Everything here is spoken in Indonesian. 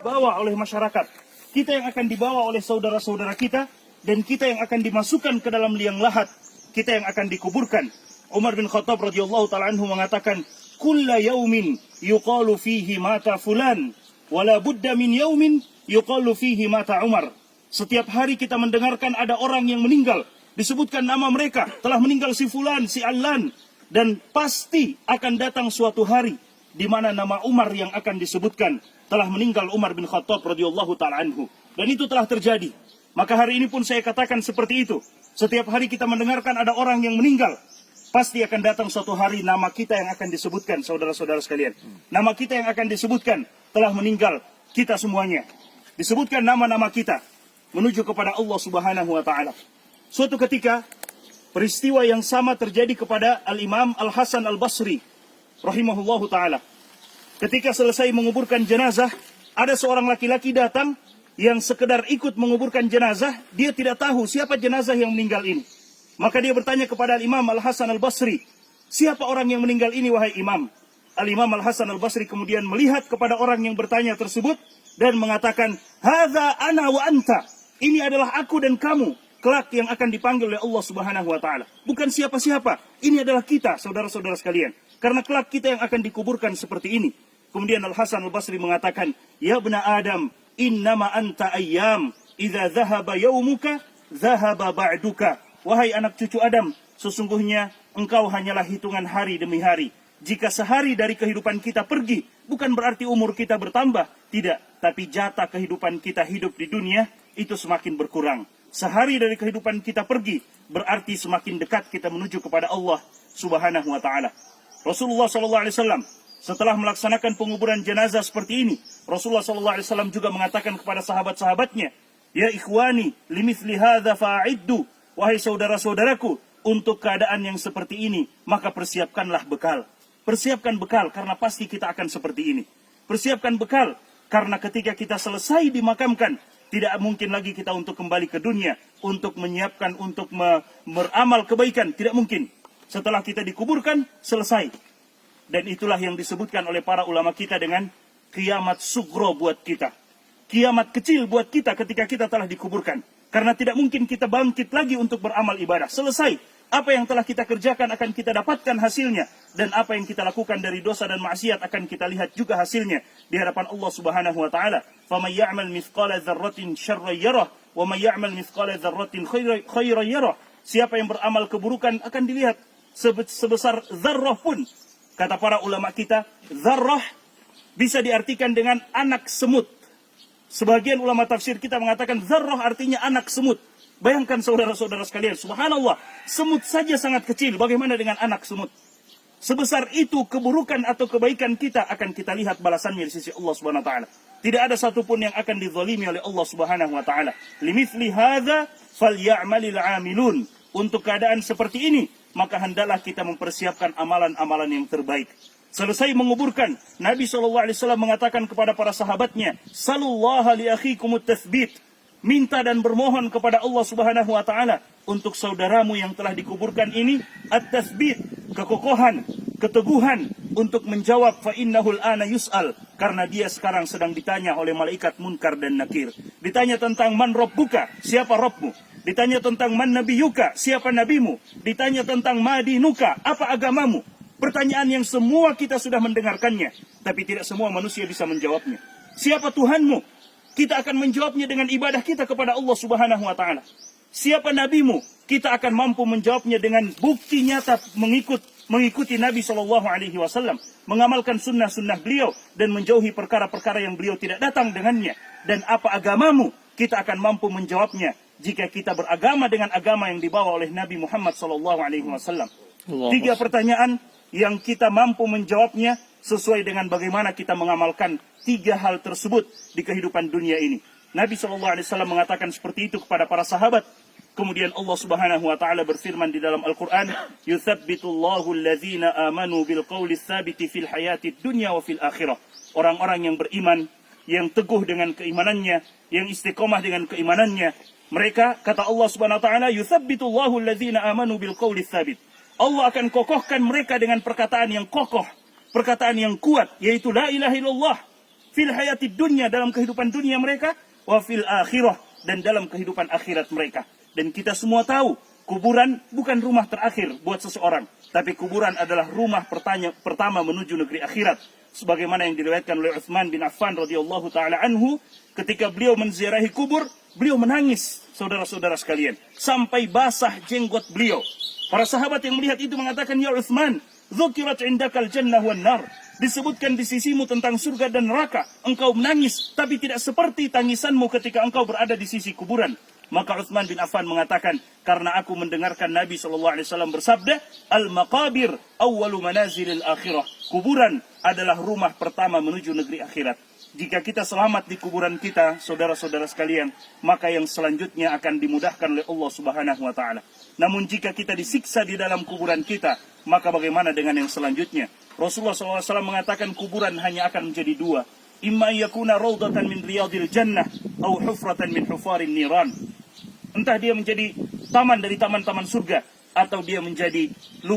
dibawa oleh masyarakat, kita yang akan dibawa oleh saudara-saudara kita, dan kita yang akan dimasukkan ke dalam liang lahat, kita yang akan dikuburkan. Umar bin Khattab radhiyallahu ta'ala anhu mengatakan, kulla yaumin yuqalu fihi mata fulan, wala budda min yaumin yuqalu fihi mata Umar. Setiap hari kita mendengarkan ada orang yang meninggal, disebutkan nama mereka, telah meninggal si fulan, si allan, dan pasti akan datang suatu hari di mana nama Umar yang akan disebutkan, telah meninggal Umar bin Khattab radhiyallahu ta'ala anhu. Dan itu telah terjadi. Maka hari ini pun saya katakan seperti itu. Setiap hari kita mendengarkan ada orang yang meninggal, pasti akan datang suatu hari nama kita yang akan disebutkan, saudara-saudara sekalian. Nama kita yang akan disebutkan, telah meninggal kita semuanya. Disebutkan nama-nama kita menuju kepada Allah Subhanahu wa ta'ala. Suatu ketika, peristiwa yang sama terjadi kepada Al-Imam Al-Hasan Al-Basri rahimahullahu ta'ala. Ketika selesai menguburkan jenazah, ada seorang laki-laki datang yang sekedar ikut menguburkan jenazah. Dia tidak tahu siapa jenazah yang meninggal ini. Maka dia bertanya kepada Al-Imam Al-Hasan Al-Basri, siapa orang yang meninggal ini wahai imam? Al-Imam Al-Hasan Al-Basri kemudian melihat kepada orang yang bertanya tersebut dan mengatakan, hadza ana wa anta. Ini adalah aku dan kamu, kelak yang akan dipanggil oleh Allah Subhanahu wa ta'ala. Bukan siapa-siapa, ini adalah kita, saudara-saudara sekalian. Karena kelak kita yang akan dikuburkan seperti ini. Kemudian Al-Hasan Al-Basri mengatakan, ya bna Adam, innama anta ayyam, idza dhahaba yaumuka, dhahaba ba'duka. Wahai anak cucu Adam, sesungguhnya engkau hanyalah hitungan hari demi hari. Jika sehari dari kehidupan kita pergi, bukan berarti umur kita bertambah. Tidak, tapi jatah kehidupan kita hidup di dunia, itu semakin berkurang. Sehari dari kehidupan kita pergi, berarti semakin dekat kita menuju kepada Allah Subhanahu wa ta'ala. Rasulullah SAW setelah melaksanakan penguburan jenazah seperti ini, Rasulullah SAW juga mengatakan kepada sahabat-sahabatnya, ya ikhwani, limithli hadza fa'iddu. Wahai saudara-saudaraku, untuk keadaan yang seperti ini, maka persiapkanlah bekal. Persiapkan bekal, karena pasti kita akan seperti ini. Persiapkan bekal, karena ketika kita selesai dimakamkan, tidak mungkin lagi kita untuk kembali ke dunia, untuk menyiapkan, untuk beramal kebaikan. Tidak mungkin. Setelah kita dikuburkan, selesai. Dan itulah yang disebutkan oleh para ulama kita dengan kiamat sugro buat kita. Kiamat kecil buat kita ketika kita telah dikuburkan. Karena tidak mungkin kita bangkit lagi untuk beramal ibadah. Selesai. Apa yang telah kita kerjakan akan kita dapatkan hasilnya. Dan apa yang kita lakukan dari dosa dan maksiat akan kita lihat juga hasilnya di hadapan Allah Subhanahu wa ta'ala. فَمَنْ يَعْمَلْ مِثْقَالَ ذَرَّةٍ شَرًّا يَرَهُ وَمَنْ يَعْمَلْ مِثْقَالَ ذَرَّةٍ خَيْرًا يَرَهُ. Siapa yang beramal keburukan akan dilihat sebesar zarrah pun. Kata para ulama kita, zarrah bisa diartikan dengan anak semut. Sebagian ulama tafsir kita mengatakan zarrah artinya anak semut. Bayangkan saudara-saudara sekalian, subhanallah, semut saja sangat kecil, bagaimana dengan anak semut? Sebesar itu keburukan atau kebaikan kita akan kita lihat balasannya di sisi Allah Subhanahu wa taala. Tidak ada satupun yang akan dizalimi oleh Allah Subhanahu wa taala. Limithli hadza falyamalil amilun. Untuk keadaan seperti ini, maka hendaklah kita mempersiapkan amalan-amalan yang terbaik. Selesai menguburkan, Nabi SAW mengatakan kepada para sahabatnya, Salullaha li akhikumut tathbit. Minta dan bermohon kepada Allah Subhanahu wa ta'ala untuk saudaramu yang telah dikuburkan ini, at-tathbit, kekokohan, keteguhan untuk menjawab fa innahul ana yus'al, karena dia sekarang sedang ditanya oleh malaikat Munkar dan Nakir. Ditanya tentang man rabbuka, siapa Rabbmu? Ditanya tentang man nabiyuka, siapa nabimu? Ditanya tentang madinuka, apa agamamu? Pertanyaan yang semua kita sudah mendengarkannya, tapi tidak semua manusia bisa menjawabnya. Siapa Tuhanmu? Kita akan menjawabnya dengan ibadah kita kepada Allah Subhanahu wa ta'ala. Siapa nabimu? Kita akan mampu menjawabnya dengan bukti nyata mengikuti Nabi SAW, mengamalkan sunnah-sunnah beliau dan menjauhi perkara-perkara yang beliau tidak datang dengannya. Dan apa agamamu? Kita akan mampu menjawabnya jika kita beragama dengan agama yang dibawa oleh Nabi Muhammad SAW. 3 pertanyaan yang kita mampu menjawabnya sesuai dengan bagaimana kita mengamalkan 3 hal tersebut di kehidupan dunia ini. Nabi SAW mengatakan seperti itu kepada para sahabat. Kemudian Allah Subhanahu wa taala berfirman di dalam Al-Qur'an, "Yutsabbitullahu alladzina amanu bil qawli tsabiti fil hayatid dunya wa fil akhirah." Orang-orang yang beriman, yang teguh dengan keimanannya, yang istiqomah dengan keimanannya, mereka, kata Allah Subhanahu wa taala, "Yutsabbitullahu alladzina amanu bil qawli tsabit." Allah akan kokohkan mereka dengan perkataan yang kokoh, perkataan yang kuat, yaitu la ilaha illallah. fil hayatid dunya, dalam kehidupan dunia mereka, wa fil akhirah, dan dalam kehidupan akhirat mereka. Dan kita semua tahu, kuburan bukan rumah terakhir buat seseorang, tapi kuburan adalah rumah pertama menuju negeri akhirat. Sebagaimana yang diriwayatkan oleh Utsman bin Affan radhiyallahu taala anhu, ketika beliau menziarahi kubur, beliau menangis, saudara-saudara sekalian, sampai basah jenggot beliau. Para sahabat yang melihat itu mengatakan, ya Utsman, dzukirat indakal jannah wan nar, disebutkan di sisimu tentang surga dan neraka, engkau menangis, tapi tidak seperti tangisanmu ketika engkau berada di sisi kuburan. Maka Utsman bin Affan mengatakan, karena aku mendengarkan Nabi SAW bersabda, al-maqabir awwalu manazilil akhirah. Kuburan adalah rumah pertama menuju negeri akhirat. Jika kita selamat di kuburan kita, saudara-saudara sekalian, maka yang selanjutnya akan dimudahkan oleh Allah Subhanahu wa taala. Namun jika kita disiksa di dalam kuburan kita, maka bagaimana dengan yang selanjutnya? Rasulullah SAW mengatakan kuburan hanya akan menjadi dua. Imma yakuna raudatan min riyadil jannah, atau hufratan min hufarin niran. Entah dia menjadi taman dari taman-taman surga, atau dia menjadi lubang